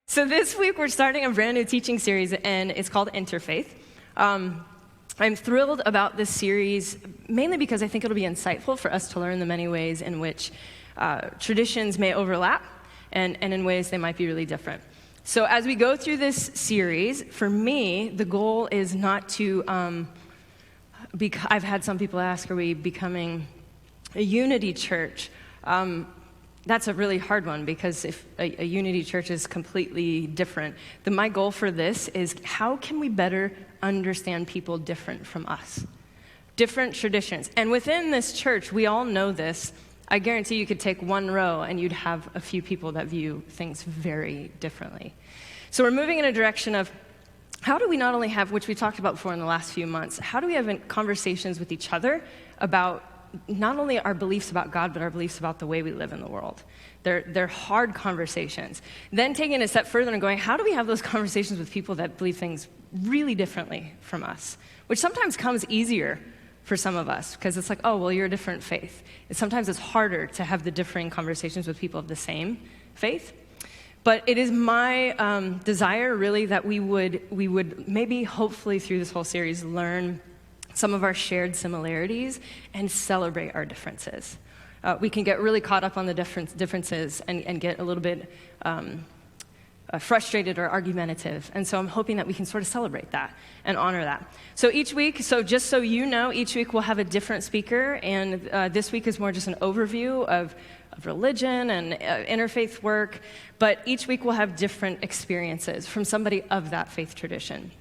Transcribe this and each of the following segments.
So this week we're starting a brand new teaching series, and it's called Interfaith. I'm thrilled about this series, mainly because I think it'll be insightful for us to learn the many ways in which traditions may overlap, and in ways they might be really different. So as we go through this series, for me, the goal is not to, I've had some people ask, are we becoming a unity church? That's a really hard one, because if a unity church is completely different, then my goal for this is how can we better understand people different from us? Different traditions. And within this church, we all know this. I guarantee you could take one row and you'd have a few people that view things very differently. So we're moving in a direction of how do we not only have, which we talked about before in the last few months, how do we have conversations with each other about not only our beliefs about God, but our beliefs about the way we live in the world. They're hard conversations. Then taking it a step further and going, how do we have those conversations with people that believe things really differently from us? Which sometimes comes easier for some of us, because it's like, oh, well, you're a different faith. And sometimes it's harder to have the differing conversations with people of the same faith. But it is my desire, really, that we would maybe, hopefully, through this whole series, learn some of our shared similarities and celebrate our differences. We can get really caught up on the differences and get a little bit frustrated or argumentative. And so I'm hoping that we can sort of celebrate that and honor that. So each week, so just so you know, each week we'll have a different speaker. And this week is more just an overview of religion and interfaith work. But each week we'll have different experiences from somebody of that faith tradition.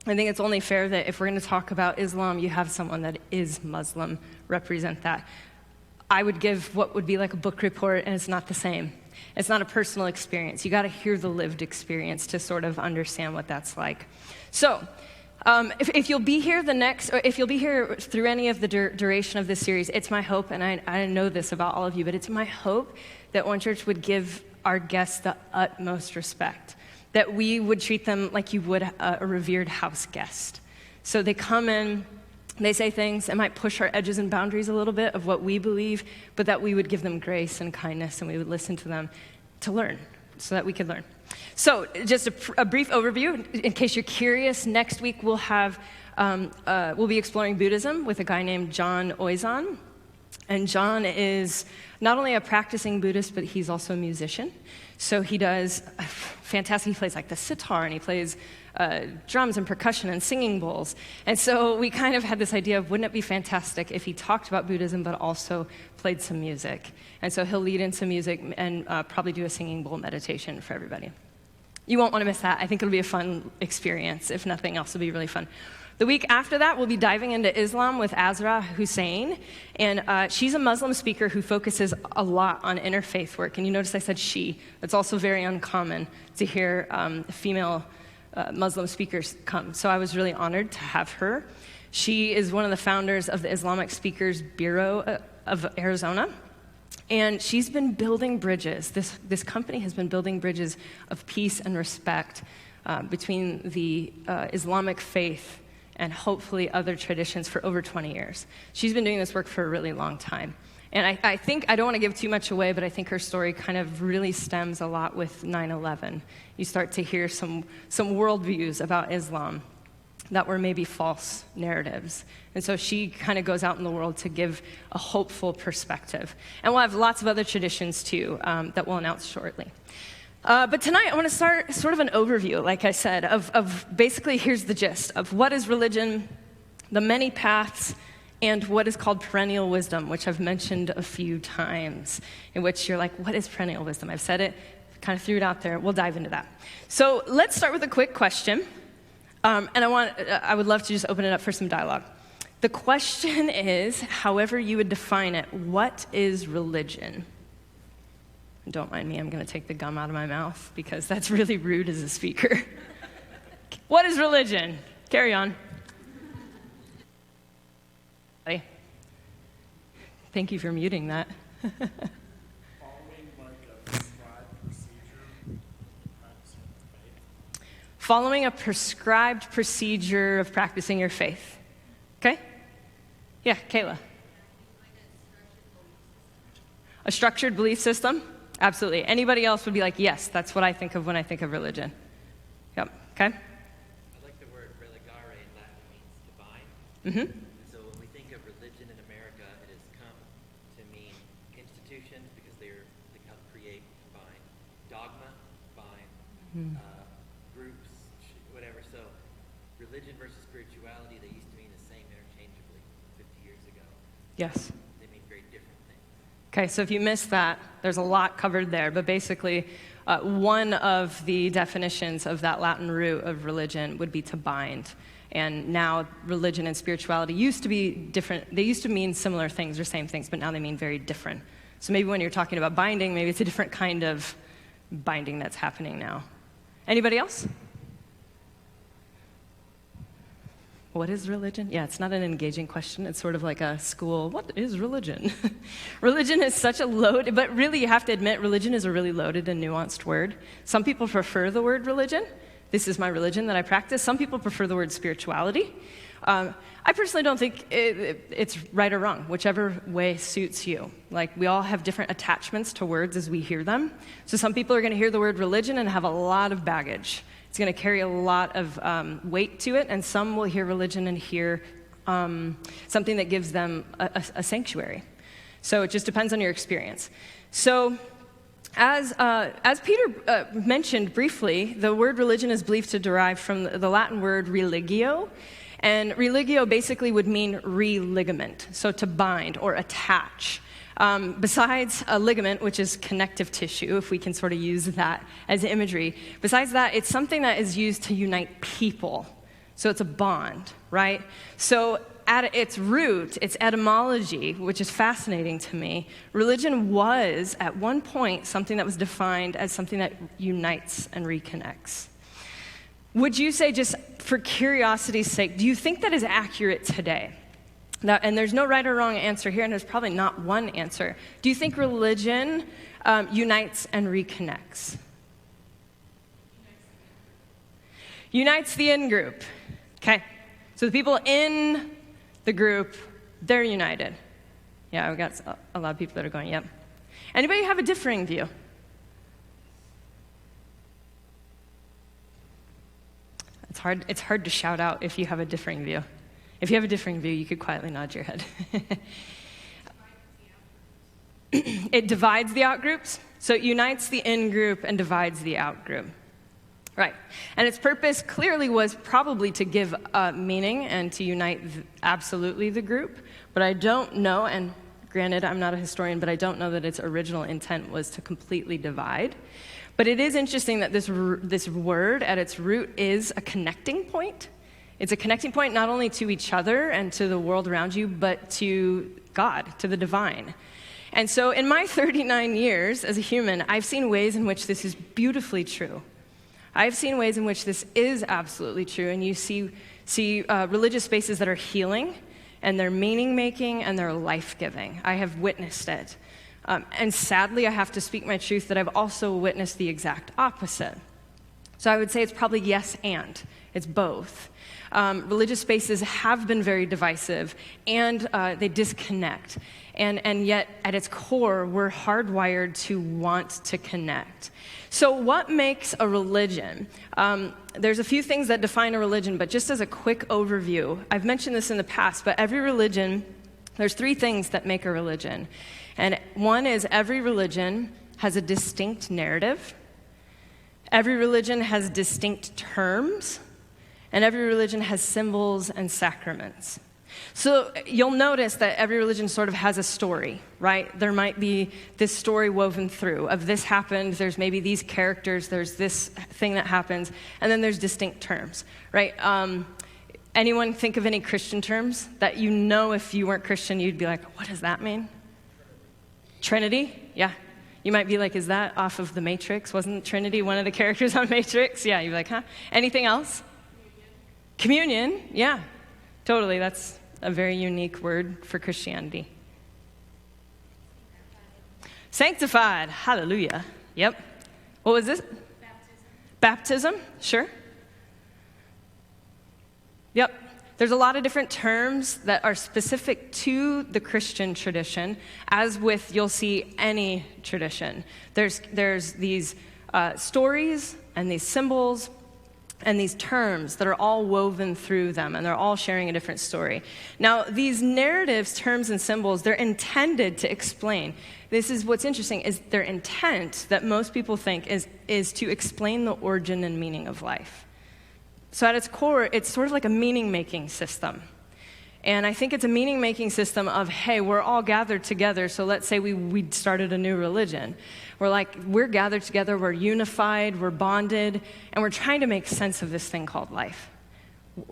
I think it's only fair that if we're going to talk about Islam, you have someone that is Muslim represent that. I would give what would be like a book report, and it's not the same. It's not a personal experience. You got to hear the lived experience to sort of understand what that's like. So, if you'll be here if you'll be here through any of the duration of this series, it's my hope, and I know this about all of you, but it's my hope that One Church would give our guests the utmost respect, that we would treat them like you would a revered house guest. So they come in, they say things that might push our edges and boundaries a little bit of what we believe, but that we would give them grace and kindness, and we would listen to them to learn, so that we could learn. So just a brief overview, in case you're curious, next week we'll be exploring Buddhism with a guy named John Oizan. And John is not only a practicing Buddhist, but he's also a musician. So he does fantastic. He plays like the sitar, and he plays drums and percussion and singing bowls. And so we kind of had this idea of, wouldn't it be fantastic if he talked about Buddhism, but also played some music? And so he'll lead in some music and probably do a singing bowl meditation for everybody. You won't want to miss that. I think it'll be a fun experience. If nothing else, it'll be really fun. The week after that, we'll be diving into Islam with Azra Hussein, and she's a Muslim speaker who focuses a lot on interfaith work. And you notice I said she. It's also very uncommon to hear female Muslim speakers come. So I was really honored to have her. She is one of the founders of the Islamic Speakers Bureau of Arizona, and she's been building bridges. This company has been building bridges of peace and respect between the Islamic faith and hopefully other traditions for over 20 years. She's been doing this work for a really long time. And I think, I don't want to give too much away, but I think her story kind of really stems a lot with 9/11. You start to hear some worldviews about Islam that were maybe false narratives. And so she kind of goes out in the world to give a hopeful perspective. And we'll have lots of other traditions too that we'll announce shortly. But tonight, I want to start sort of an overview, like I said, of basically, here's the gist of what is religion, the many paths, and what is called perennial wisdom, which I've mentioned a few times, in which you're like, what is perennial wisdom? I've said it, kind of threw it out there. We'll dive into that. So let's start with a quick question, and I would love to just open it up for some dialogue. The question is, however you would define it, what is religion? Don't mind me, I'm going to take the gum out of my mouth because that's really rude as a speaker. What is religion? Carry on. Thank you for muting that. Following a prescribed procedure of practicing your faith. Okay? Yeah, Kayla. A structured belief system? Absolutely. Anybody else would be like, yes, that's what I think of when I think of religion. Yep. Okay? I like the word religare in Latin means divine. Mm-hmm. So when we think of religion in America, it has come to mean institutions because they help create divine. Dogma, divine. Groups, whatever. So religion versus spirituality, they used to mean the same interchangeably 50 years ago. Yes. They mean very different things. Okay, so if you missed that, there's a lot covered there, but basically one of the definitions of that Latin root of religion would be to bind. And now religion and spirituality used to be different. They used to mean similar things or same things, but now they mean very different. So maybe when you're talking about binding, maybe it's a different kind of binding that's happening now. Anybody else? What is religion? Yeah, it's not an engaging question. It's sort of like a school, what is religion? Religion is such a load, but really you have to admit religion is a really loaded and nuanced word. Some people prefer the word religion. This is my religion that I practice. Some people prefer the word spirituality. I personally don't think it's right or wrong, whichever way suits you. Like, we all have different attachments to words as we hear them. So some people are going to hear the word religion and have a lot of baggage. It's going to carry a lot of weight to it, and some will hear religion and hear something that gives them a sanctuary. So it just depends on your experience. So as Peter mentioned briefly, the word religion is believed to derive from the Latin word religio, and religio basically would mean religament, so to bind or attach. Besides a ligament, which is connective tissue, if we can sort of use that as imagery, besides that, it's something that is used to unite people. So it's a bond, right? So at its root, its etymology, which is fascinating to me, religion was, at one point, something that was defined as something that unites and reconnects. Would you say, just for curiosity's sake, do you think that is accurate today? Now, and there's no right or wrong answer here, and there's probably not one answer. Do you think religion unites and reconnects? Unites the in-group. Okay. So the people in the group, they're united. Yeah, we've got a lot of people that are going, yep. Anybody have a differing view? It's hard to shout out if you have a differing view. If you have a differing view, you could quietly nod your head. It divides the outgroups, so it unites the in-group and divides the out-group. Right. And its purpose clearly was probably to give meaning and to unite absolutely the group, but I don't know, and granted, I'm not a historian, but I don't know that its original intent was to completely divide. But it is interesting that this word at its root is a connecting point. It's a connecting point not only to each other and to the world around you, but to God, to the divine. And so in my 39 years as a human, I've seen ways in which this is beautifully true. I've seen ways in which this is absolutely true, and you see religious spaces that are healing, and they're meaning-making, and they're life-giving. I have witnessed it. And sadly, I have to speak my truth that I've also witnessed the exact opposite. So I would say it's probably yes and. It's both. Religious spaces have been very divisive, and they disconnect. And yet, at its core, we're hardwired to want to connect. So what makes a religion? There's a few things that define a religion, but just as a quick overview, I've mentioned this in the past, but every religion, there's 3 things that make a religion. And one is every religion has a distinct narrative. Every religion has distinct terms. And every religion has symbols and sacraments. So you'll notice that every religion sort of has a story, right? There might be this story woven through of this happened, there's maybe these characters, there's this thing that happens, and then there's distinct terms, right? Anyone think of any Christian terms that you know if you weren't Christian, you'd be like, what does that mean? Trinity? Yeah. You might be like, is that off of The Matrix? Wasn't Trinity one of the characters on Matrix? Yeah, you'd be like, huh? Anything else? Communion, yeah, totally. That's a very unique word for Christianity. Sanctified, hallelujah. Yep. What was this? Baptism, sure. Yep. There's a lot of different terms that are specific to the Christian tradition, as with, you'll see, any tradition. There's these stories and these symbols and these terms that are all woven through them, and they're all sharing a different story. Now, these narratives, terms, and symbols, they're intended to explain. This is what's interesting, is their intent that most people think is to explain the origin and meaning of life. So at its core, it's sort of like a meaning-making system. And I think it's a meaning-making system of, hey, we're all gathered together, so let's say we started a new religion. We're gathered together, we're unified, we're bonded, and we're trying to make sense of this thing called life.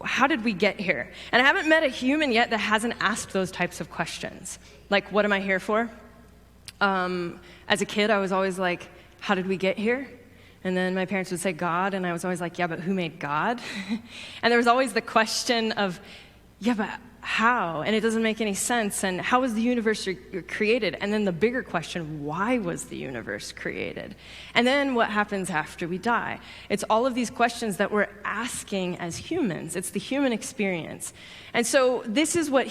How did we get here? And I haven't met a human yet that hasn't asked those types of questions. Like, what am I here for? As a kid, I was always like, how did we get here? And then my parents would say God, and I was always like, yeah, but who made God? And there was always the question of, yeah, but how? And it doesn't make any sense. And how was the universe created? And then the bigger question, why was the universe created? And then what happens after we die? It's all of these questions that we're asking as humans. It's the human experience. And so this is what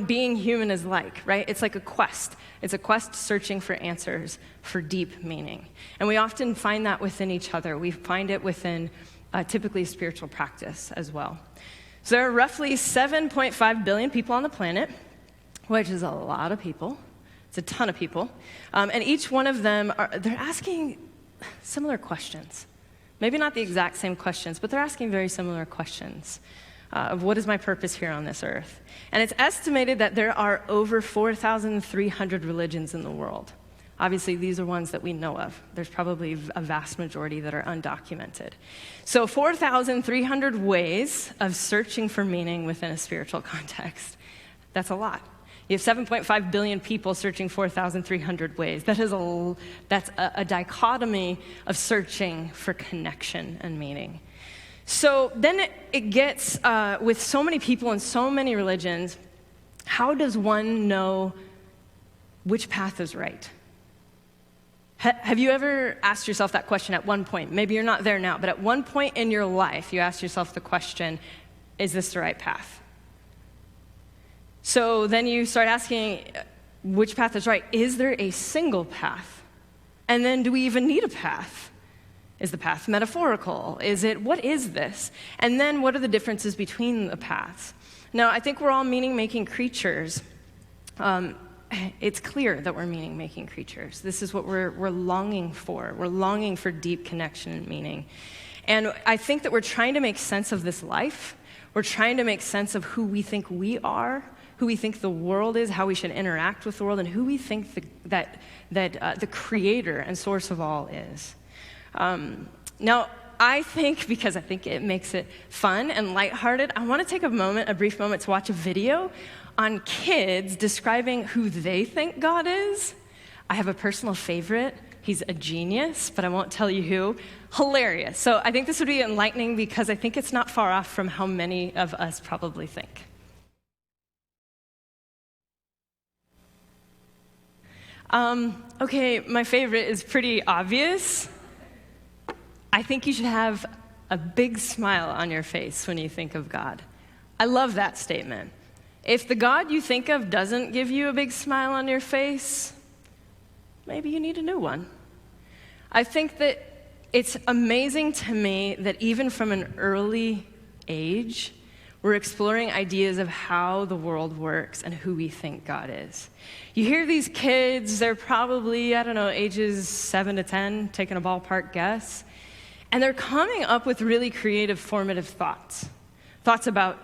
being human is like, right? It's like a quest. It's a quest searching for answers, for deep meaning. And we often find that within each other. We find it within typically spiritual practice as well. So there are roughly 7.5 billion people on the planet, which is a lot of people. It's a ton of people. And each one of them, they're asking similar questions. Maybe not the exact same questions, but they're asking very similar questions of what is my purpose here on this earth. And it's estimated that there are over 4,300 religions in the world. Obviously, these are ones that we know of. There's probably a vast majority that are undocumented. So 4,300 ways of searching for meaning within a spiritual context. That's a lot. You have 7.5 billion people searching 4,300 ways. That's a dichotomy of searching for connection and meaning. So then it gets, with so many people and so many religions, how does one know which path is right? Have you ever asked yourself that question at one point? Maybe you're not there now, but at one point in your life, you asked yourself the question, is this the right path? So then you start asking, which path is right? Is there a single path? And then do we even need a path? Is the path metaphorical? What is this? And then what are the differences between the paths? Now, I think we're all meaning-making creatures. It's clear that we're meaning-making creatures. This is what we're longing for. We're longing for deep connection and meaning. And I think that we're trying to make sense of this life. We're trying to make sense of who we think we are, who we think the world is, how we should interact with the world, and who we think that the creator and source of all is. Now, I think, because I think it makes it fun and lighthearted, I want to take a brief moment to watch a video on kids describing who they think God is. I have a personal favorite. He's a genius, but I won't tell you who. Hilarious. So I think this would be enlightening because I think it's not far off from how many of us probably think. Okay, my favorite is pretty obvious. I think you should have a big smile on your face when you think of God. I love that statement. If the God you think of doesn't give you a big smile on your face, maybe you need a new one. I think that it's amazing to me that even from an early age, we're exploring ideas of how the world works and who we think God is. You hear these kids, they're probably, ages 7 to 10, taking a ballpark guess, and they're coming up with really creative, formative thoughts. Thoughts about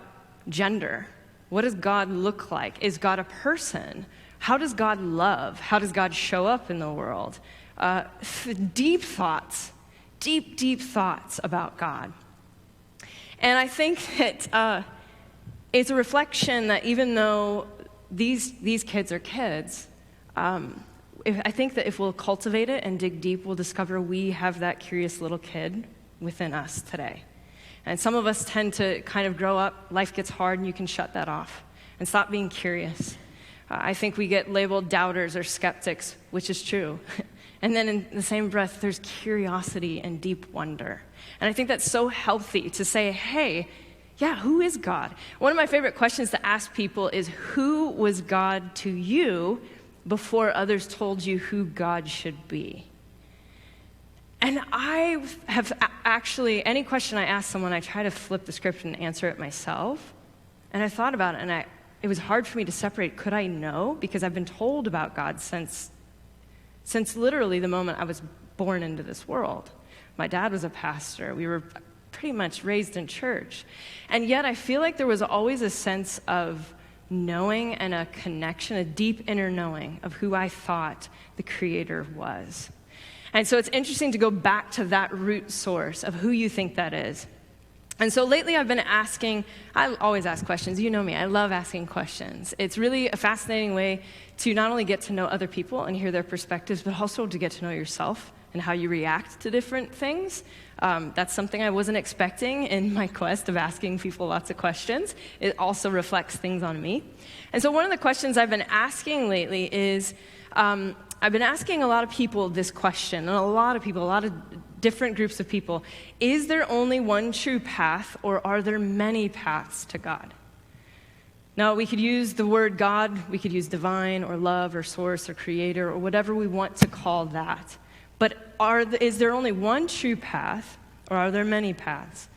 gender. What does God look like? Is God a person? How does God love? How does God show up in the world? Deep thoughts, deep thoughts about God. And I think that it's a reflection that even though these kids are kids, I think that if we'll cultivate it and dig deep, we'll discover we have that curious little kid within us today. And some of us tend to kind of grow up, life gets hard, and you can shut that off and stop being curious. I think we get labeled doubters or skeptics, which is true. And then in the same breath, there's curiosity and deep wonder. And I think that's so healthy to say, hey, Yeah, who is God? One of my favorite questions to ask people is, who was God to you before others told you who God should be? And I have actually, any question I ask someone, I try to flip the script and answer it myself. And I thought about it, and it was hard for me to separate, could I know? Because I've been told about God since literally the moment I was born into this world. My dad was a pastor. We were pretty much raised in church. And yet I feel like there was always a sense of knowing and a connection, a deep inner knowing of who I thought the Creator was. And so it's interesting to go back to that root source of who you think that is. And so lately I've been asking, I always ask questions. You know me, I love asking questions. It's really a fascinating way to not only get to know other people and hear their perspectives, but also to get to know yourself and how you react to different things. That's something I wasn't expecting in my quest of asking people lots of questions. It also reflects things on me. And so one of the questions I've been asking lately is, I've been asking a lot of people this question, and a lot of different groups of people, is there only one true path, or are there many paths to God? Now, we could use the word God, we could use divine, or love, or source, or creator, or whatever we want to call that. But is there only one true path, or are there many paths?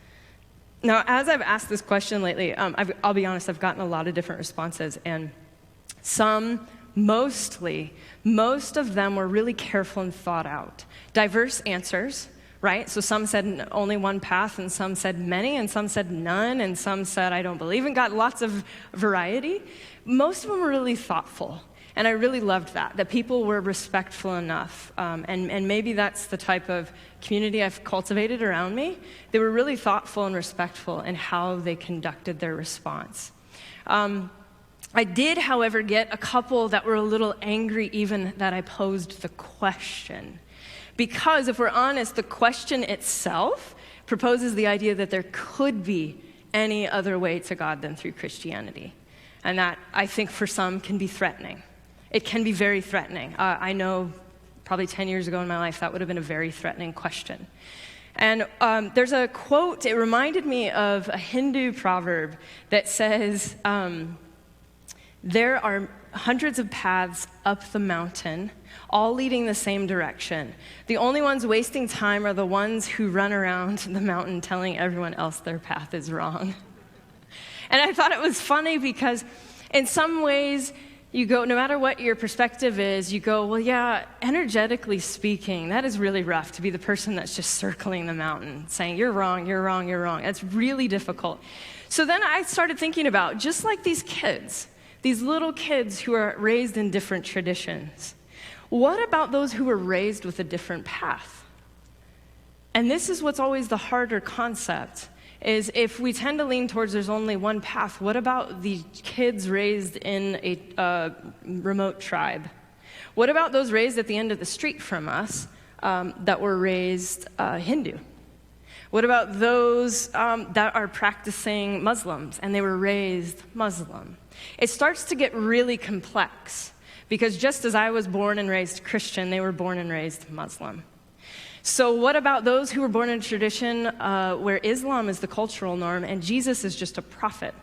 Now, as I've asked this question lately, I'll be honest, I've gotten a lot of different responses, and most of them were really careful and thought out. Diverse answers, right? So some said only one path, and some said many, and some said none, and some said I don't believe in God. Lots of variety. Most of them were really thoughtful. And I really loved that people were respectful enough. And maybe that's the type of community I've cultivated around me. They were really thoughtful and respectful in how they conducted their response. I did, however, get a couple that were a little angry even that I posed the question. Because if we're honest, the question itself proposes the idea that there could be any other way to God than through Christianity. And that, I think, for some can be threatening. It can be very threatening. I know probably 10 years ago in my life, that would have been a very threatening question. And there's a quote, it reminded me of a Hindu proverb that says, there are hundreds of paths up the mountain, all leading the same direction. The only ones wasting time are the ones who run around the mountain telling everyone else their path is wrong. And I thought it was funny because in some ways, you go, no matter what your perspective is, you go, well, yeah, energetically speaking, that is really rough to be the person that's just circling the mountain, saying, you're wrong, you're wrong, you're wrong. That's really difficult. So then I started thinking about, just like these kids, these little kids who are raised in different traditions, what about those who were raised with a different path? And this is what's always the harder concept, is if we tend to lean towards there's only one path, what about the kids raised in a remote tribe? What about those raised at the end of the street from us that were raised Hindu? What about those that are practicing Muslims and they were raised Muslim? It starts to get really complex because just as I was born and raised Christian, they were born and raised Muslim. So what about those who were born in a tradition where Islam is the cultural norm and Jesus is just a prophet,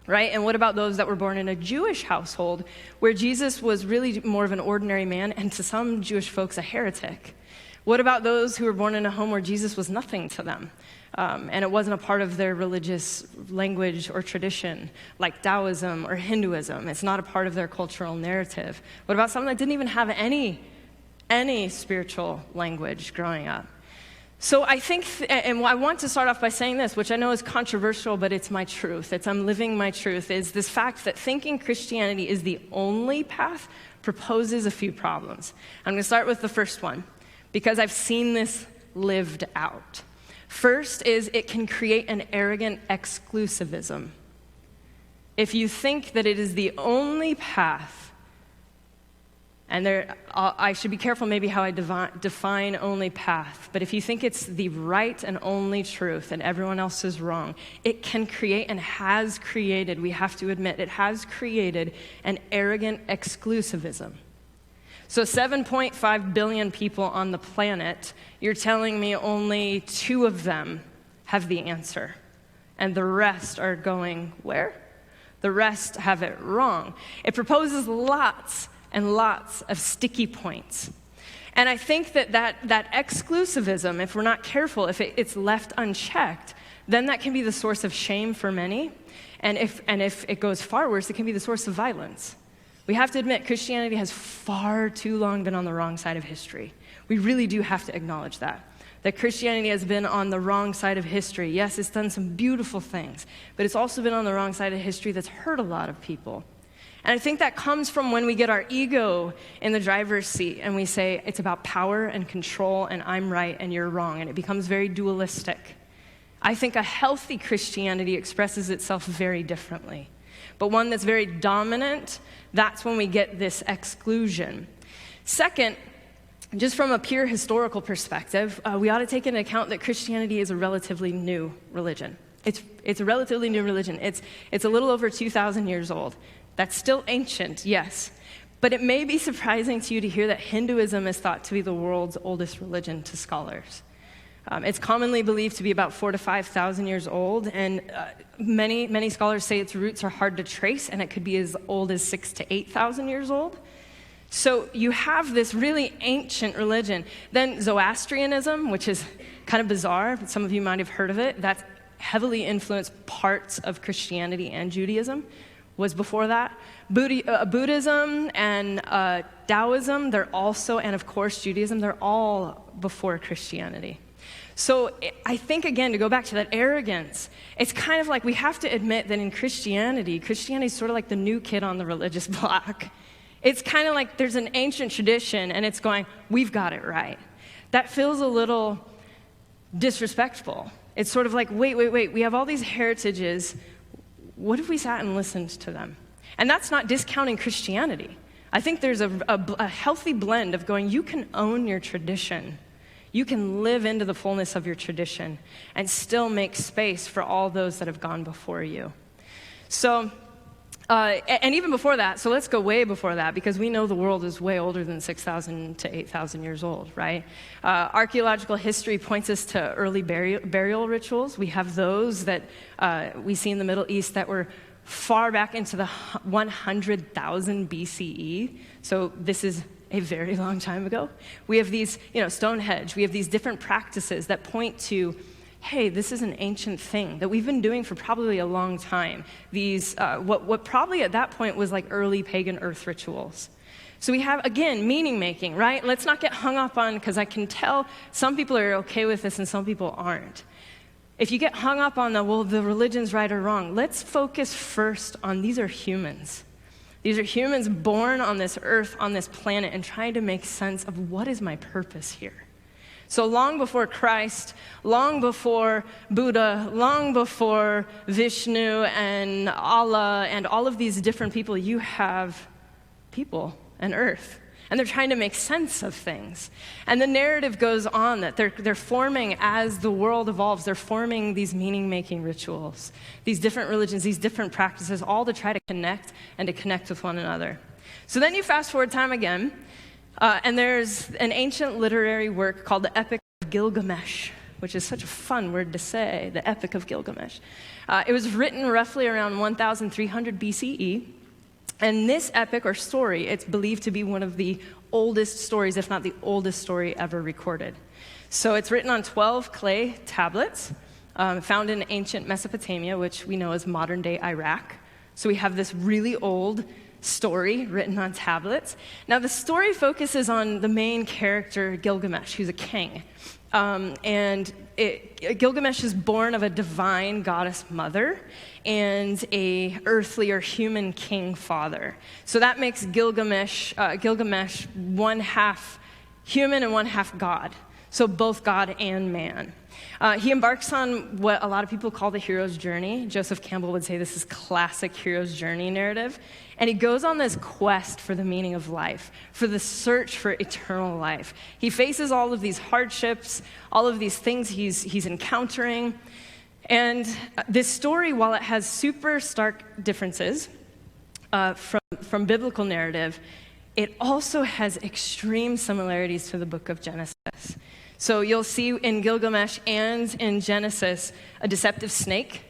right? And what about those that were born in a Jewish household where Jesus was really more of an ordinary man and to some Jewish folks a heretic? What about those who were born in a home where Jesus was nothing to them and it wasn't a part of their religious language or tradition, like Taoism or Hinduism? It's not a part of their cultural narrative. What about someone that didn't even have any spiritual language growing up? So I think, and I want to start off by saying this, which I know is controversial, but it's my truth. I'm living my truth, is this fact that thinking Christianity is the only path proposes a few problems. I'm going to start with the first one, because I've seen this lived out. First is it can create an arrogant exclusivism. If you think that it is the only path, and I should be careful maybe how I define only path, but if you think it's the right and only truth and everyone else is wrong, it can create and has created, we have to admit, it has created an arrogant exclusivism. So 7.5 billion people on the planet, you're telling me only 2 of them have the answer. and the rest are going where? The rest have it wrong. It proposes lots and lots of sticky points. And I think that exclusivism, if we're not careful, if it's left unchecked, then that can be the source of shame for many. And if it goes far worse, it can be the source of violence. We have to admit, Christianity has far too long been on the wrong side of history. We really do have to acknowledge that Christianity has been on the wrong side of history. Yes, it's done some beautiful things, but it's also been on the wrong side of history that's hurt a lot of people. And I think that comes from when we get our ego in the driver's seat and we say it's about power and control and I'm right and you're wrong, and it becomes very dualistic. I think a healthy Christianity expresses itself very differently. But one that's very dominant, that's when we get this exclusion. Second, just from a pure historical perspective, we ought to take into account that Christianity is a relatively new religion. It's a relatively new religion. It's a little over 2,000 years old. That's still ancient, yes. But it may be surprising to you to hear that Hinduism is thought to be the world's oldest religion to scholars. It's commonly believed to be about 4,000 to 5,000 years old, and many scholars say its roots are hard to trace, and it could be as old as 6,000 to 8,000 years old. So you have this really ancient religion. Then Zoroastrianism, which is kind of bizarre, but some of you might have heard of it, that's heavily influenced parts of Christianity and Judaism, was before that. Buddhism and Taoism, they're also, and of course Judaism, they're all before Christianity. So I think, again, to go back to that arrogance, it's kind of like we have to admit that in Christianity is sort of like the new kid on the religious block. It's kind of like there's an ancient tradition and it's going, we've got it right. That feels a little disrespectful. It's sort of like, wait, we have all these heritages. What if we sat and listened to them? And that's not discounting Christianity. I think there's a healthy blend of going, you can own your tradition. You can live into the fullness of your tradition and still make space for all those that have gone before you. So, and even before that, so let's go way before that, because we know the world is way older than 6,000 to 8,000 years old, right? Archaeological history points us to early burial rituals. We have those that we see in the Middle East that were far back into the 100,000 BCE. So this is a very long time ago. We have these, Stonehenge. We have these different practices that point to, hey, this is an ancient thing that we've been doing for probably a long time. These, what probably at that point was like early pagan earth rituals. So we have, again, meaning making, right? Let's not get hung up on, because I can tell some people are okay with this and some people aren't. If you get hung up on the religion's right or wrong, let's focus first on these are humans. These are humans born on this earth, on this planet, and trying to make sense of what is my purpose here. So long before Christ, long before Buddha, long before Vishnu and Allah and all of these different people, you have people and earth. And they're trying to make sense of things. And the narrative goes on that they're forming, as the world evolves, they're forming these meaning-making rituals, these different religions, these different practices, all to try to connect and to connect with one another. So then you fast forward time again, and there's an ancient literary work called the Epic of Gilgamesh, which is such a fun word to say, the Epic of Gilgamesh. It was written roughly around 1,300 BCE. And this epic or story, it's believed to be one of the oldest stories, if not the oldest story ever recorded. So it's written on 12 clay tablets found in ancient Mesopotamia, which we know as modern-day Iraq. So we have this really old story written on tablets. Now, the story focuses on the main character, Gilgamesh, who's a king. Gilgamesh is born of a divine goddess mother and a earthly or human king father. So that makes Gilgamesh one half human and one half God. So both God and man. He embarks on what a lot of people call the hero's journey. Joseph Campbell would say this is classic hero's journey narrative. And he goes on this quest for the meaning of life, for the search for eternal life. He faces all of these hardships, all of these things he's encountering. And this story, while it has super stark differences from biblical narrative, it also has extreme similarities to the book of Genesis. So you'll see in Gilgamesh and in Genesis a deceptive snake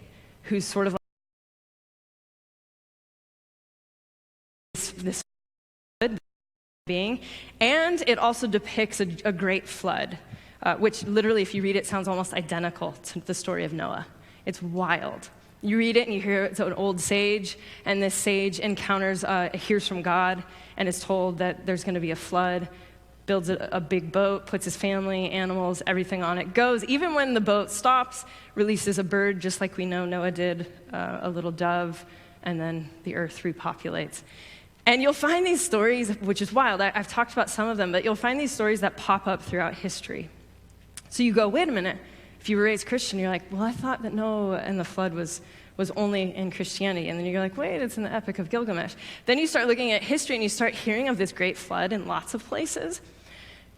who's sort of like this being, and it also depicts a great flood, which literally, if you read it, sounds almost identical to the story of Noah. It's wild. You read it and you hear it's an old sage, and this sage hears from God and is told that there's going to be a flood, builds a big boat, puts his family, animals, everything on it, goes. Even when the boat stops, releases a bird, just like we know Noah did, a little dove, and then the earth repopulates. And you'll find these stories, which is wild. I've talked about some of them, but you'll find these stories that pop up throughout history. So you go, wait a minute. If you were raised Christian, you're like, well, I thought that Noah and the flood was only in Christianity. And then you're like, wait, it's in the Epic of Gilgamesh. Then you start looking at history and you start hearing of this great flood in lots of places.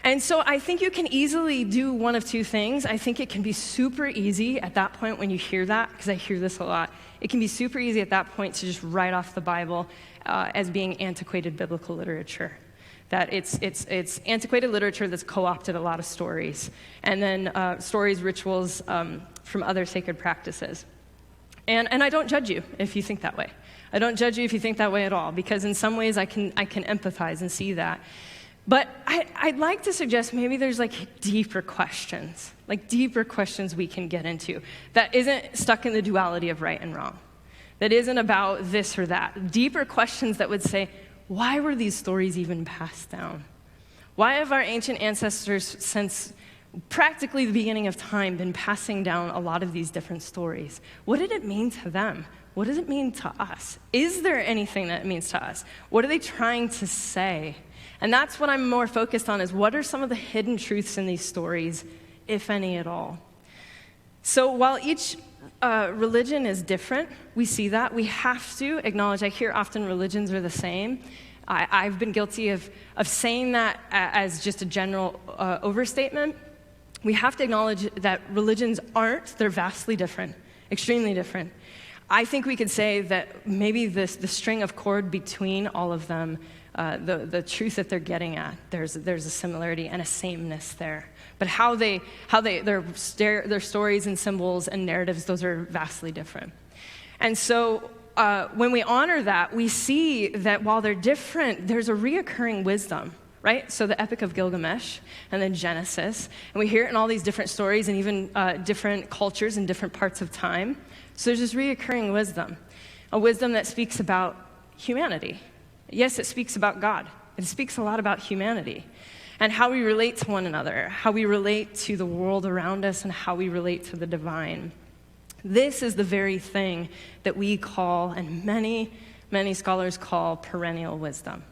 And so I think you can easily do one of two things. I think it can be super easy at that point when you hear that, because I hear this a lot. It can be super easy at that point to just write off the Bible as being antiquated biblical literature. That it's antiquated literature that's co-opted a lot of stories, and then stories, rituals from other sacred practices. And I don't judge you if you think that way. I don't judge you if you think that way at all, because in some ways I can empathize and see that. But I'd like to suggest maybe there's like deeper questions we can get into that isn't stuck in the duality of right and wrong, that isn't about this or that. Deeper questions that would say, why were these stories even passed down? Why have our ancient ancestors, since practically the beginning of time, been passing down a lot of these different stories? What did it mean to them? What does it mean to us? Is there anything that it means to us? What are they trying to say? And that's what I'm more focused on, is what are some of the hidden truths in these stories, if any at all? So while each religion is different, we see that. We have to acknowledge, I hear often religions are the same. I've been guilty of saying that as just a general overstatement. We have to acknowledge that religions aren't, they're vastly different, extremely different. I think we could say that maybe the string of cord between all of them, the truth that they're getting at, there's a similarity and a sameness there. But their stories and symbols and narratives, those are vastly different. And so when we honor that, we see that while they're different, there's a reoccurring wisdom, right? So the Epic of Gilgamesh and then Genesis, and we hear it in all these different stories and even different cultures in different parts of time. So there's this reoccurring wisdom, a wisdom that speaks about humanity. Yes, it speaks about God. It speaks a lot about humanity and how we relate to one another, how we relate to the world around us, and how we relate to the divine. This is the very thing that we call, and many, many scholars call, perennial wisdom.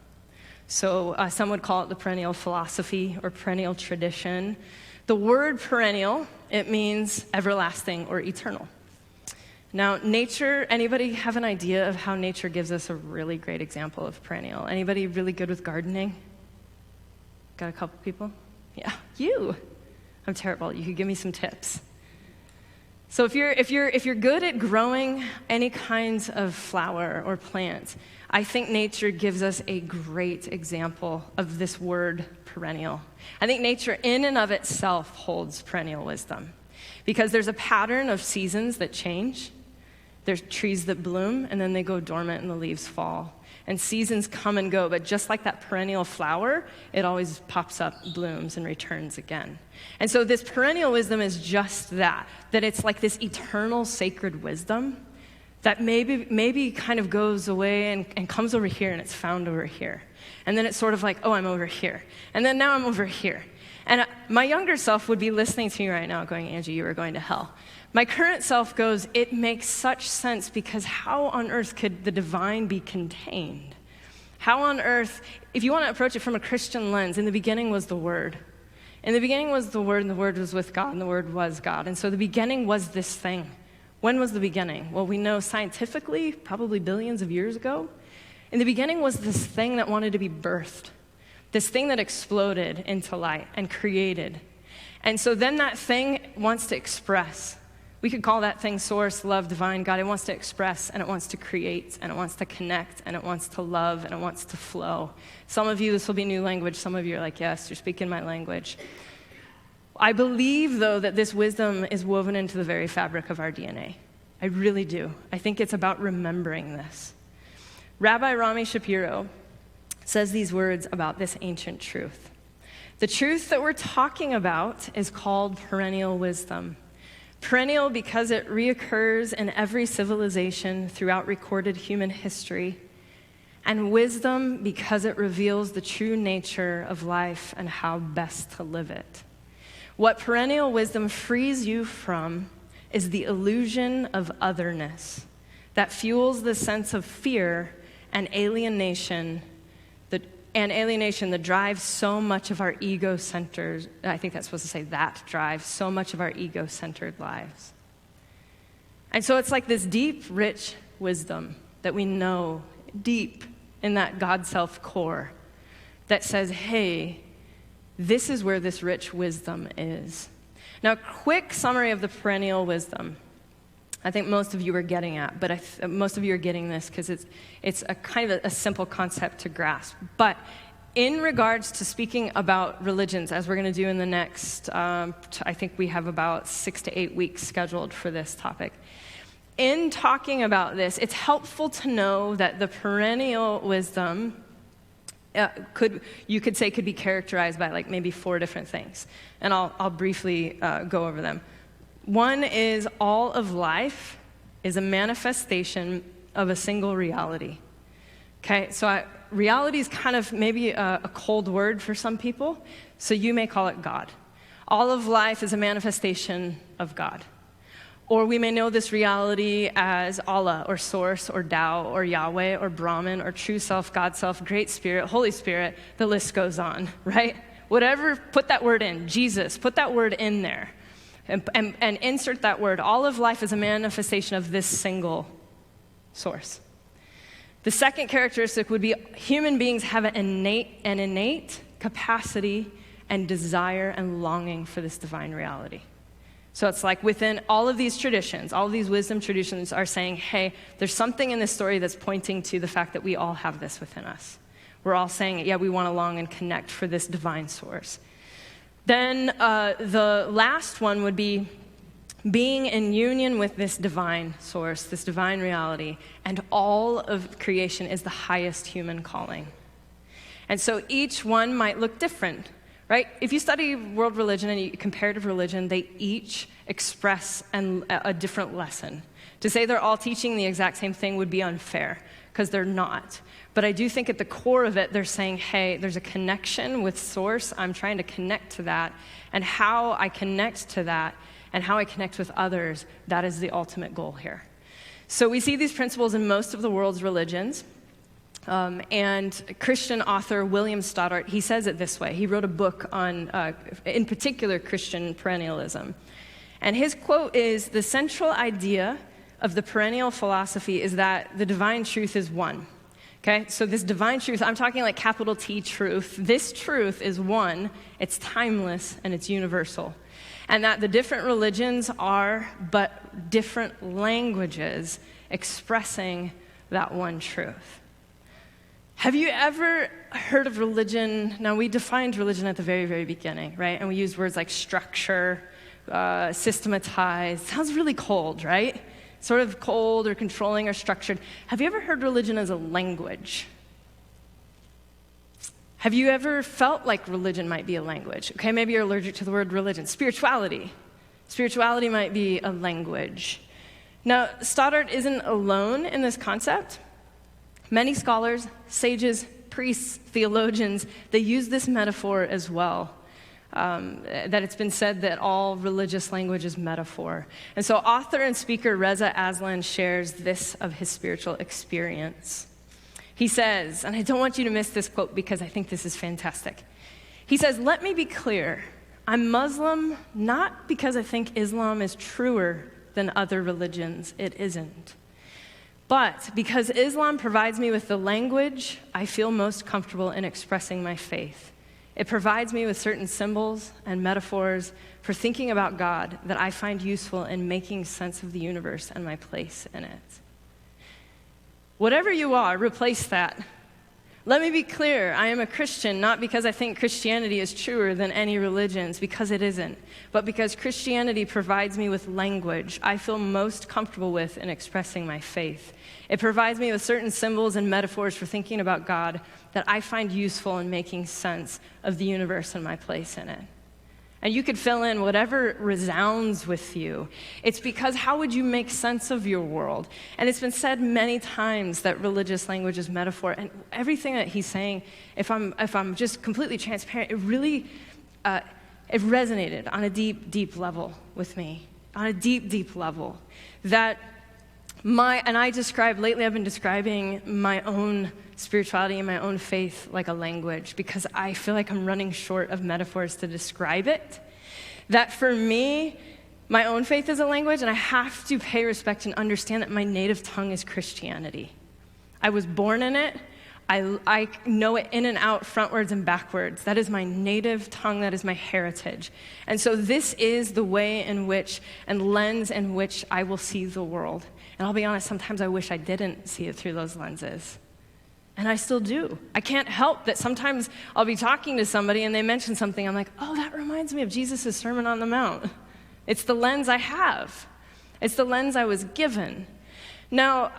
So some would call it the perennial philosophy or perennial tradition. The word perennial, it means everlasting or eternal. Now, nature, anybody have an idea of how nature gives us a really great example of perennial? Anybody really good with gardening? Got a couple people? Yeah, you. I'm terrible. You could give me some tips. So if you're good at growing any kinds of flower or plant, I think nature gives us a great example of this word perennial. I think nature in and of itself holds perennial wisdom, because there's a pattern of seasons that change. There's trees that bloom, and then they go dormant and the leaves fall. And seasons come and go, but just like that perennial flower, it always pops up, blooms, and returns again. And so this perennial wisdom is just that it's like this eternal sacred wisdom that maybe kind of goes away and comes over here, and it's found over here. And then it's sort of like, oh, I'm over here. And then now I'm over here. And my younger self would be listening to me right now going, Angie, you are going to hell. My current self goes, it makes such sense, because how on earth could the divine be contained? How on earth, if you want to approach it from a Christian lens, in the beginning was the Word. In the beginning was the Word, and the Word was with God, and the Word was God. And so the beginning was this thing. When was the beginning? Well, we know scientifically, probably billions of years ago. In the beginning was this thing that wanted to be birthed, this thing that exploded into light and created. And so then that thing wants to express. We could call that thing source, love, divine, God. It wants to express, and it wants to create, and it wants to connect, and it wants to love, and it wants to flow. Some of you, this will be new language. Some of you are like, yes, you're speaking my language. I believe, though, that this wisdom is woven into the very fabric of our DNA. I really do. I think it's about remembering this. Rabbi Rami Shapiro says these words about this ancient truth. The truth that we're talking about is called perennial wisdom. Perennial because it reoccurs in every civilization throughout recorded human history, and wisdom because it reveals the true nature of life and how best to live it. What perennial wisdom frees you from is the illusion of otherness that fuels the sense of fear and alienation that drives so much of our ego-centered, I think that's supposed to say that drives so much of our ego-centered lives. And so it's like this deep, rich wisdom that we know deep in that God-self core that says, hey, this is where this rich wisdom is. Now, quick summary of the perennial wisdom. I think most of you are getting at, but most of you are getting this because it's a kind of a simple concept to grasp. But in regards to speaking about religions, as we're going to do in the next, I think we have about 6 to 8 weeks scheduled for this topic. In talking about this, it's helpful to know that the perennial wisdom could be characterized by like maybe 4 different things. And I'll briefly go over them. One is all of life is a manifestation of a single reality. Okay, so reality is kind of maybe a cold word for some people, so you may call it God. All of life is a manifestation of God. Or we may know this reality as Allah, or Source, or Tao, or Yahweh, or Brahman, or True Self, God Self, Great Spirit, Holy Spirit, the list goes on, right? Whatever, put that word in. Jesus, put that word in there. And insert that word. All of life is a manifestation of this single source. The second characteristic would be human beings have an innate capacity and desire and longing for this divine reality. So it's like within all of these traditions, all of these wisdom traditions are saying, hey, there's something in this story that's pointing to the fact that we all have this within us. We're all saying, yeah, we want to long and connect for this divine source. Then the last one would be being in union with this divine source, this divine reality, and all of creation is the highest human calling. And so each one might look different, right? If you study world religion and comparative religion, they each express a different lesson. To say they're all teaching the exact same thing would be unfair, because they're not. But I do think at the core of it, they're saying, hey, there's a connection with Source. I'm trying to connect to that. And how I connect to that and how I connect with others, that is the ultimate goal here. So we see these principles in most of the world's religions. And Christian author William Stoddart, he says it this way. He wrote a book on, in particular, Christian perennialism. And his quote is, the central idea of the perennial philosophy is that the divine truth is one. Okay, so this divine truth, I'm talking like capital T truth. This truth is one, it's timeless, and it's universal. And that the different religions are but different languages expressing that one truth. Have you ever heard of religion? Now, we defined religion at the very, very beginning, right? And we used words like structure, systematized. Sounds really cold, right? Sort of cold or controlling or structured. Have you ever heard religion as a language? Have you ever felt like religion might be a language? Okay, maybe you're allergic to the word religion. Spirituality. Spirituality might be a language. Now, Stoddart isn't alone in this concept. Many scholars, sages, priests, theologians, they use this metaphor as well. That it's been said that all religious language is metaphor. And so author and speaker Reza Aslan shares this of his spiritual experience. He says, and I don't want you to miss this quote because I think this is fantastic. He says, let me be clear. I'm Muslim not because I think Islam is truer than other religions. It isn't. But because Islam provides me with the language I feel most comfortable in expressing my faith. It provides me with certain symbols and metaphors for thinking about God that I find useful in making sense of the universe and my place in it. Whatever you are, replace that Let me be clear, I am a Christian, not because I think Christianity is truer than any religions, because it isn't, but because Christianity provides me with language I feel most comfortable with in expressing my faith. It provides me with certain symbols and metaphors for thinking about God that I find useful in making sense of the universe and my place in it. And you could fill in whatever resounds with you. It's because how would you make sense of your world? And it's been said many times that religious language is metaphor. And everything that he's saying, if I'm just completely transparent, it really it resonated on a deep, deep level with me. On a deep, deep level. Lately I've been describing my own spirituality and my own faith like a language because I feel like I'm running short of metaphors to describe it. That for me, my own faith is a language, and I have to pay respect and understand that my native tongue is Christianity. I was born in it. I know it in and out, frontwards and backwards. That is my native tongue. That is my heritage. And so this is the way in which and lens in which I will see the world. And I'll be honest, sometimes I wish I didn't see it through those lenses. And I still do. I can't help that sometimes I'll be talking to somebody and they mention something. I'm like, oh, that reminds me of Jesus' Sermon on the Mount. It's the lens I have. It's the lens I was given. Now,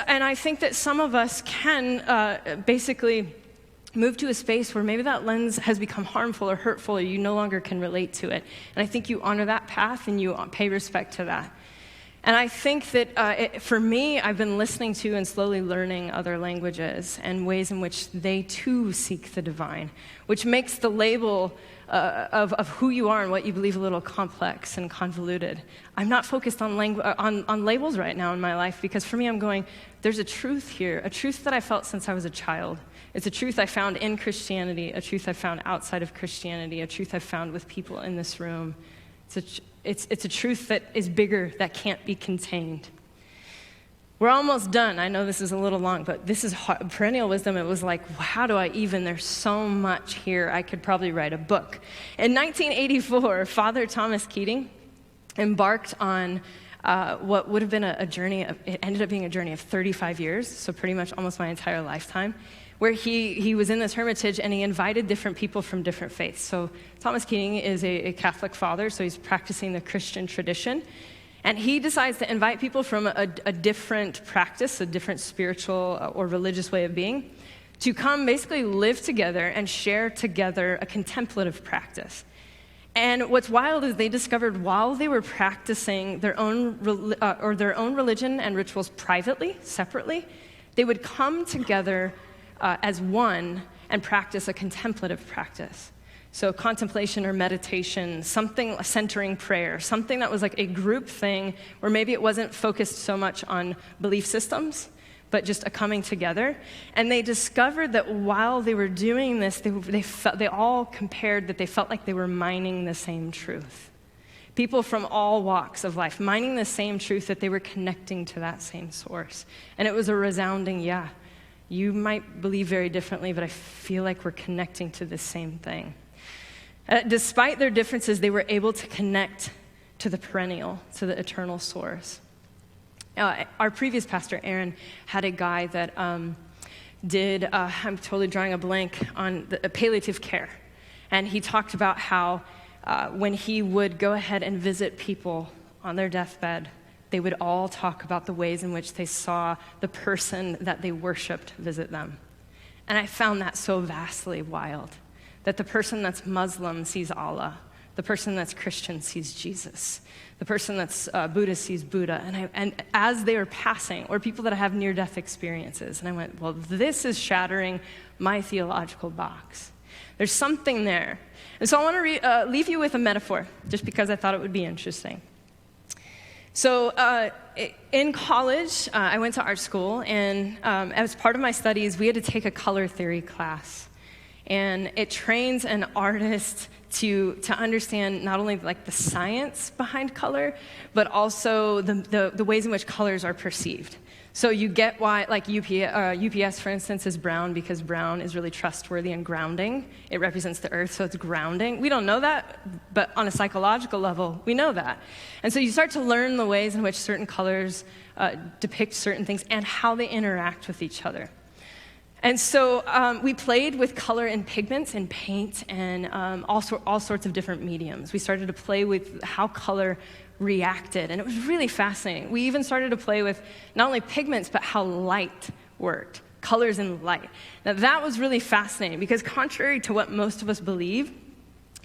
and I think that some of us can basically move to a space where maybe that lens has become harmful or hurtful, or you no longer can relate to it. And I think you honor that path and you pay respect to that. And I think that for me, I've been listening to and slowly learning other languages and ways in which they too seek the divine, which makes the label of who you are and what you believe a little complex and convoluted. I'm not focused on labels right now in my life because for me, I'm going, there's a truth here, a truth that I felt since I was a child. It's a truth I found in Christianity, a truth I found outside of Christianity, a truth I found with people in this room. It's a truth that is bigger, that can't be contained. We're almost done. I know this is a little long, but this is hard. Perennial wisdom. It was like, how do I even? There's so much here. I could probably write a book. In 1984, Father Thomas Keating embarked on what would have been a journey. It ended up being a journey of 35 years, so pretty much almost my entire lifetime, where he was in this hermitage and he invited different people from different faiths. So Thomas Keating is a Catholic father, so he's practicing the Christian tradition. And he decides to invite people from a different practice, a different spiritual or religious way of being, to come basically live together and share together a contemplative practice. And what's wild is they discovered while they were practicing their own religion and rituals privately, separately, they would come together as one and practice a contemplative practice. So contemplation or meditation, something centering prayer, something that was like a group thing where maybe it wasn't focused so much on belief systems, but just a coming together. And they discovered that while they were doing this, they all compared that they felt like they were mining the same truth. People from all walks of life, mining the same truth, that they were connecting to that same source. And it was a resounding, yeah, you might believe very differently, but I feel like we're connecting to the same thing. Despite their differences, they were able to connect to the perennial, to the eternal source. Our previous pastor, Aaron, had a guy that I'm totally drawing a blank on the palliative care. And he talked about how when he would go ahead and visit people on their deathbed, they would all talk about the ways in which they saw the person that they worshiped visit them. And I found that so vastly wild. That the person that's Muslim sees Allah, the person that's Christian sees Jesus, the person that's Buddhist sees Buddha, and as they are passing, or people that have near-death experiences, and I went, well, this is shattering my theological box. There's something there, and so I want to leave you with a metaphor, just because I thought it would be interesting. So in college, I went to art school, and as part of my studies, we had to take a color theory class. And it trains an artist to understand not only like the science behind color, but also the ways in which colors are perceived. So you get why, like UPS, for instance, is brown because brown is really trustworthy and grounding. It represents the earth, so it's grounding. We don't know that, but on a psychological level, we know that. And so you start to learn the ways in which certain colors depict certain things and how they interact with each other. And so we played with color and pigments and paint and all sorts of different mediums. We started to play with how color reacted, and it was really fascinating. We even started to play with not only pigments, but how light worked, colors and light. Now that was really fascinating because contrary to what most of us believe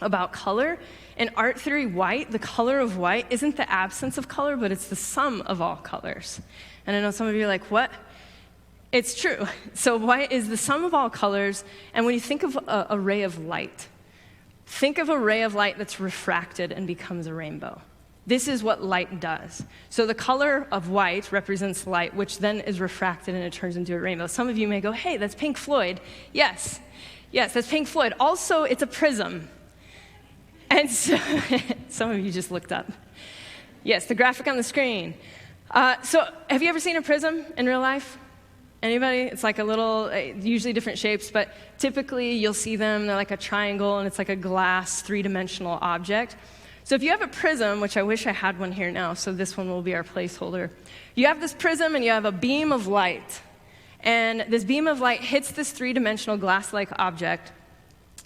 about color, in art theory, white, the color of white, isn't the absence of color, but it's the sum of all colors. And I know some of you are like, what? It's true. So white is the sum of all colors, and when you think of a ray of light, think of a ray of light that's refracted and becomes a rainbow. This is what light does. So the color of white represents light, which then is refracted and it turns into a rainbow. Some of you may go, hey, that's Pink Floyd. Yes, that's Pink Floyd. Also, it's a prism. And so, some of you just looked up. Yes, the graphic on the screen. So have you ever seen a prism in real life? Anybody? It's like a little, usually different shapes, but typically you'll see them, they're like a triangle, and it's like a glass, three-dimensional object. So if you have a prism, which I wish I had one here now, so this one will be our placeholder. You have this prism and you have a beam of light. And this beam of light hits this three-dimensional glass-like object,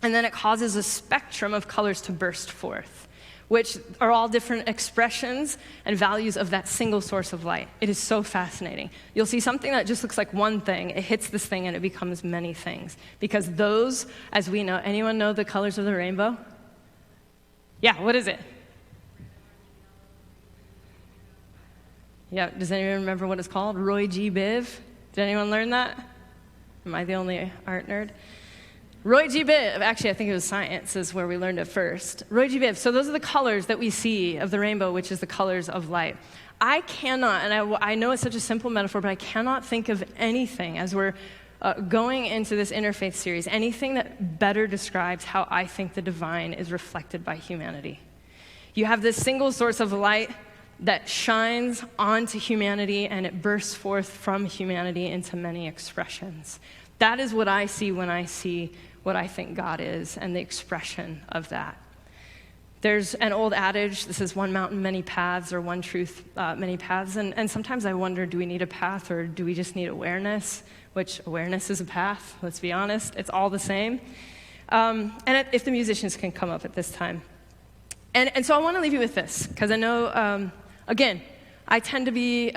and then it causes a spectrum of colors to burst forth, which are all different expressions and values of that single source of light. It is so fascinating. You'll see something that just looks like one thing, it hits this thing and it becomes many things. Because those, as we know, anyone know the colors of the rainbow? Yeah, what is it? Yeah, does anyone remember what it's called? Roy G. Biv? Did anyone learn that? Am I the only art nerd? Roy G. Biv, actually I think it was science is where we learned it first. Roy G. Biv, so those are the colors that we see of the rainbow, which is the colors of light. I cannot, and I know it's such a simple metaphor, but I cannot think of anything as we're going into this Interfaith series, anything that better describes how I think the divine is reflected by humanity. You have this single source of light that shines onto humanity and it bursts forth from humanity into many expressions. That is what I see when I see what I think God is and the expression of that. There's an old adage, this is one mountain, many paths, or one truth, many paths. And sometimes I wonder, do we need a path or do we just need awareness? Which awareness is a path, let's be honest. It's all the same. And if the musicians can come up at this time. And so I want to leave you with this, because I know, again, I tend to be,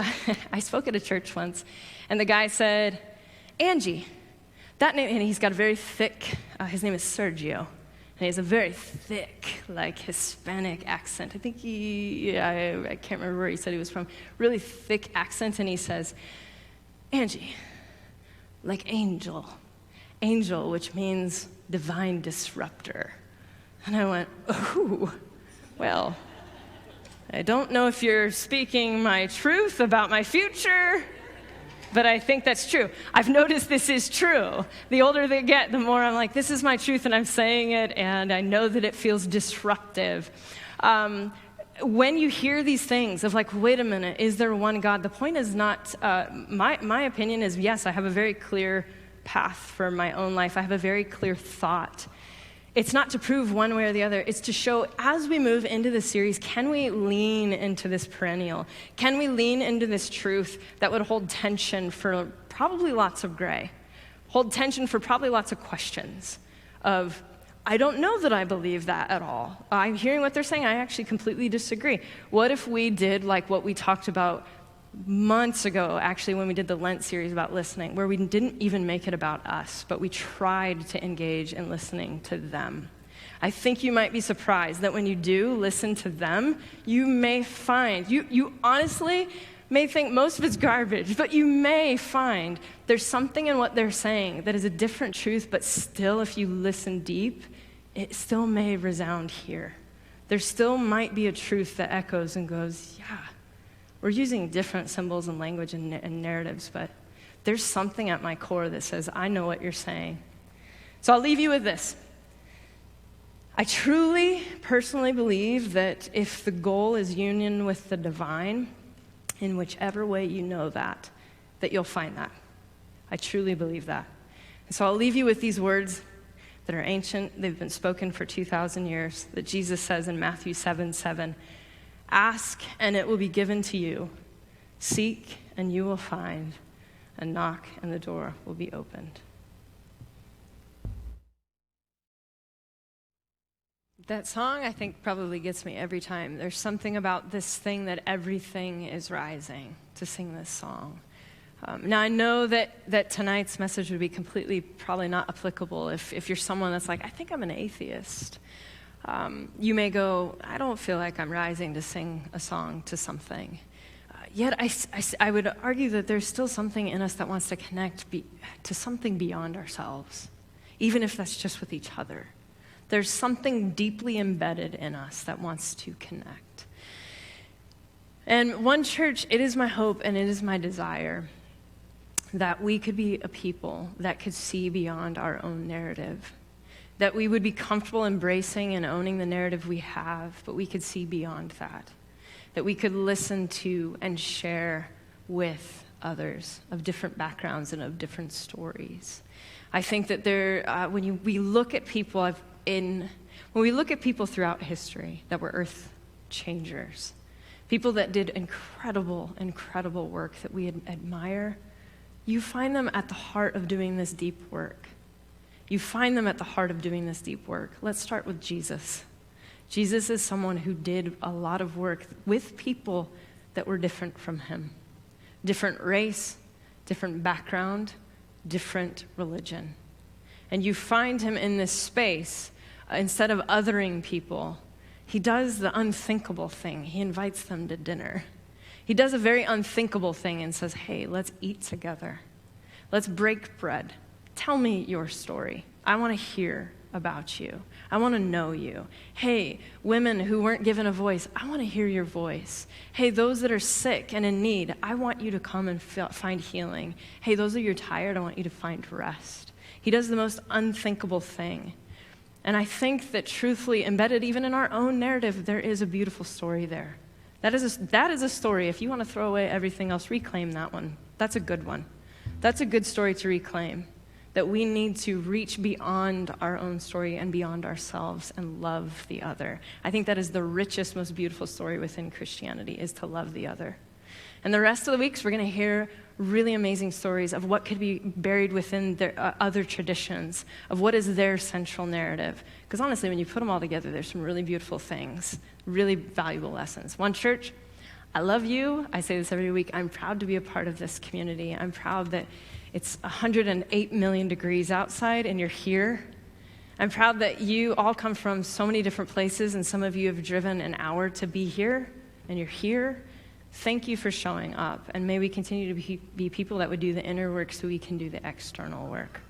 I spoke at a church once, and the guy said, Angie, that name, and he's got a very thick, his name is Sergio, and he has a very thick, like, Hispanic accent. I think I can't remember where he said he was from, really thick accent, and he says, Angie, like angel, which means divine disruptor. And I went, ooh, well, I don't know if you're speaking my truth about my future, but I think that's true. I've noticed this is true. The older they get, the more I'm like, this is my truth, and I'm saying it, and I know that it feels disruptive. When you hear these things of like, wait a minute, is there one God? The point is not, my opinion is, yes, I have a very clear path for my own life. I have a very clear thought. It's not to prove one way or the other. It's to show, as we move into this series, can we lean into this perennial? Can we lean into this truth that would hold tension for probably lots of gray? Hold tension for probably lots of questions of, I don't know that I believe that at all. I'm hearing what they're saying. I actually completely disagree. What if we did like what we talked about months ago, actually, when we did the Lent series about listening, where we didn't even make it about us, but we tried to engage in listening to them. I think you might be surprised that when you do listen to them, you may find, you honestly may think most of it's garbage, but you may find there's something in what they're saying that is a different truth, but still, if you listen deep, it still may resound here. There still might be a truth that echoes and goes, yeah, we're using different symbols and language and narratives, but there's something at my core that says, I know what you're saying. So I'll leave you with this. I truly, personally believe that if the goal is union with the divine, in whichever way you know that you'll find that. I truly believe that. And so I'll leave you with these words that are ancient. They've been spoken for 2,000 years, that Jesus says in Matthew 7:7, ask and it will be given to you. Seek and you will find. And knock and the door will be opened. That song, I think, probably gets me every time. There's something about this thing that everything is rising to sing this song. Now, I know that tonight's message would be completely probably not applicable if you're someone that's like, I think I'm an atheist. You may go, I don't feel like I'm rising to sing a song to something. Yet I would argue that there's still something in us that wants to connect to something beyond ourselves, even if that's just with each other. There's something deeply embedded in us that wants to connect. And One Church, it is my hope and it is my desire that we could be a people that could see beyond our own narrative, that we would be comfortable embracing and owning the narrative we have, but we could see beyond that we could listen to and share with others of different backgrounds and of different stories. I think that when we look at people when we look at people throughout history that were earth changers, people that did incredible, incredible work that we admire, you find them at the heart of doing this deep work. You find them at the heart of doing this deep work. Let's start with Jesus. Jesus is someone who did a lot of work with people that were different from him. Different race, different background, different religion. And you find him in this space, instead of othering people, he does the unthinkable thing. He invites them to dinner. He does a very unthinkable thing and says, hey, let's eat together. Let's break bread. Tell me your story. I want to hear about you. I want to know you. Hey, women who weren't given a voice, I want to hear your voice. Hey, those that are sick and in need, I want you to come and find healing. Hey, those of you who are tired, I want you to find rest. He does the most unthinkable thing. And I think that truthfully, embedded even in our own narrative, there is a beautiful story there. That is a story. If you want to throw away everything else, reclaim that one. That's a good one. That's a good story to reclaim. That we need to reach beyond our own story and beyond ourselves and love the other. I think that is the richest, most beautiful story within Christianity, is to love the other. And the rest of the weeks, we're going to hear really amazing stories of what could be buried within their other traditions, of what is their central narrative. Because honestly, when you put them all together, there's some really beautiful things, really valuable lessons. One Church, I love you. I say this every week. I'm proud to be a part of this community. I'm proud that it's 108 million degrees outside and you're here. I'm proud that you all come from so many different places, and some of you have driven an hour to be here, and you're here. Thank you for showing up, and may we continue to be people that would do the inner work so we can do the external work.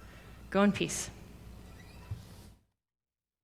Go in peace.